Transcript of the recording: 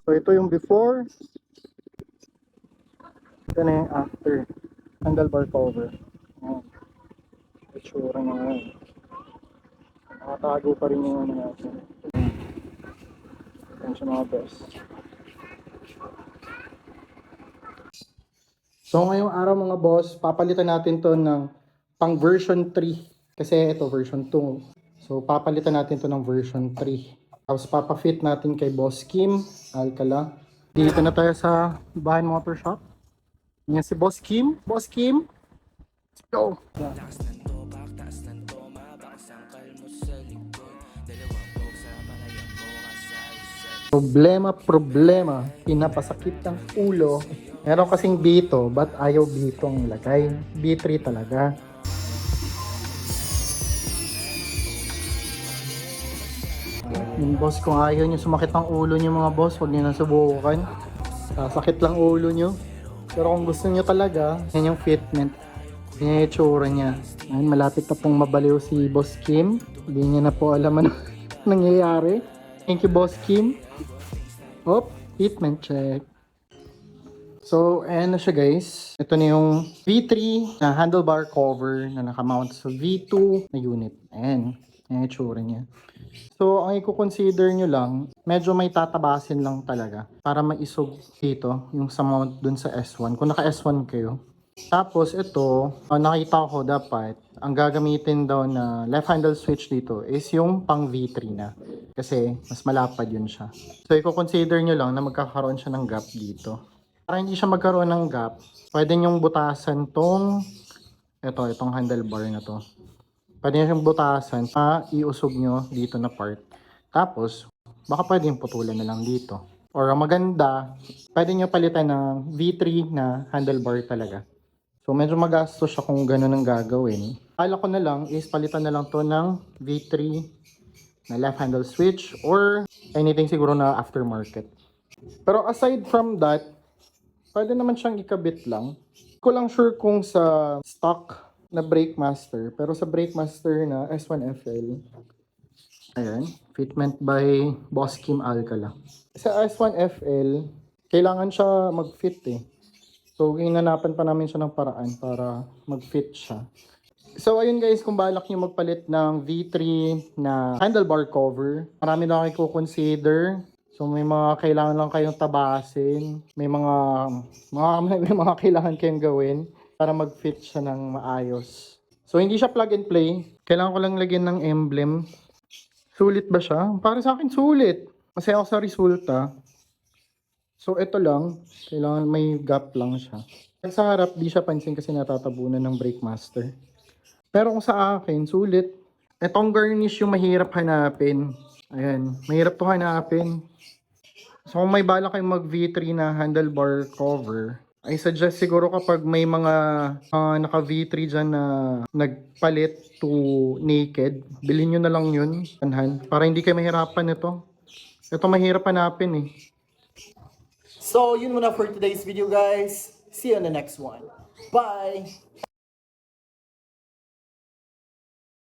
So ito yung before, ito na yung after. Handlebar cover. Ayan. Itsura niya ngayon. Nakatago pa rin yung ano natin. Ayan siya mga boss. So ngayong araw mga boss, papalitan natin to ng pang version 3. Kasi ito version 2. So papalitan natin to ng version 3. Tapos papafit natin kay Boss Kim Alcala. Dito na tayo sa Bahan Motor Shop. Yan si Boss Kim. Boss Kim, let's go! Yan. Problema. Pinapasakit ng ulo. Meron kasing B2, ba't ayaw B2 ang lagay? B3 talaga. Yung boss, kung ayaw nyo sumakit ang ulo nyo mga boss, huwag nyo na subukan. Sasakit lang ulo nyo. Pero kung gusto nyo talaga, yan yung fitment. Yan yung itsura niya. Ayun, malapit na pong mabaliw si Boss Kim. Hindi niya na po alam ano nangyayari. Thank you, Boss Kim. Hop, fitment check. So, ayan na siya guys. Ito na yung V3 na handlebar cover na nakamount sa V2 na unit. Ayan, yung itsura niya. So, ang i-consider nyo lang, medyo may tatabasin lang talaga para maisog dito yung sa mount dun sa S1. Kung naka S1 kayo. Tapos ito, nakita ko dapat, ang gagamitin daw na left handle switch dito is yung pang V3 na. Kasi mas malapad yun siya. So, i-consider nyo lang na magkakaroon siya ng gap dito. Para hindi siya magkaroon ng gap, pwede nyong butasan itong handlebar na to. Pwede nyo siyang butasan iusog nyo dito na part. Tapos, baka pwede yung putulan na lang dito. Or maganda, pwede nyo palitan ng V3 na handlebar talaga. So, medyo magastos siya kung gano'n ang gagawin. Kala ko na lang is palitan na lang to ng V3 na left handle switch or anything siguro na aftermarket. Pero aside from that, pwede naman siyang ikabit lang. Hindi ko lang sure kung sa stock na brake master, pero sa brake master na S1FL, ayan, fitment by Boss Kim Alcala. Sa S1FL, kailangan siya mag-fit eh. So, hinanapan pa namin siya ng paraan para mag-fit siya. So, ayun guys, kung balak nyo magpalit ng V3 na handlebar cover, marami na kayo consider. So, may mga kailangan lang kayong tabasin. May mga kailangan kayong gawin para mag-fit siya ng maayos. So, hindi siya plug and play. Kailangan ko lang lagyan ng emblem. Sulit ba siya? Para sa akin, sulit. Masaya ako sa resulta. So, ito lang. Kailangan may gap lang siya. Sa harap, di siya pansin kasi natatabunan ng brake master. Pero kung sa akin, sulit. Itong garnish yung mahirap hanapin. Ayan, mahirap to hanapin. So, kung may bala kayong mag V3 na handlebar cover, I suggest siguro kapag may mga naka V3 dyan na nagpalit to naked, bilhin nyo na lang yun, para hindi kayo mahirapan ito. Ito mahirap hanapin eh. So, yun muna for today's video guys. See you on the next one. Bye!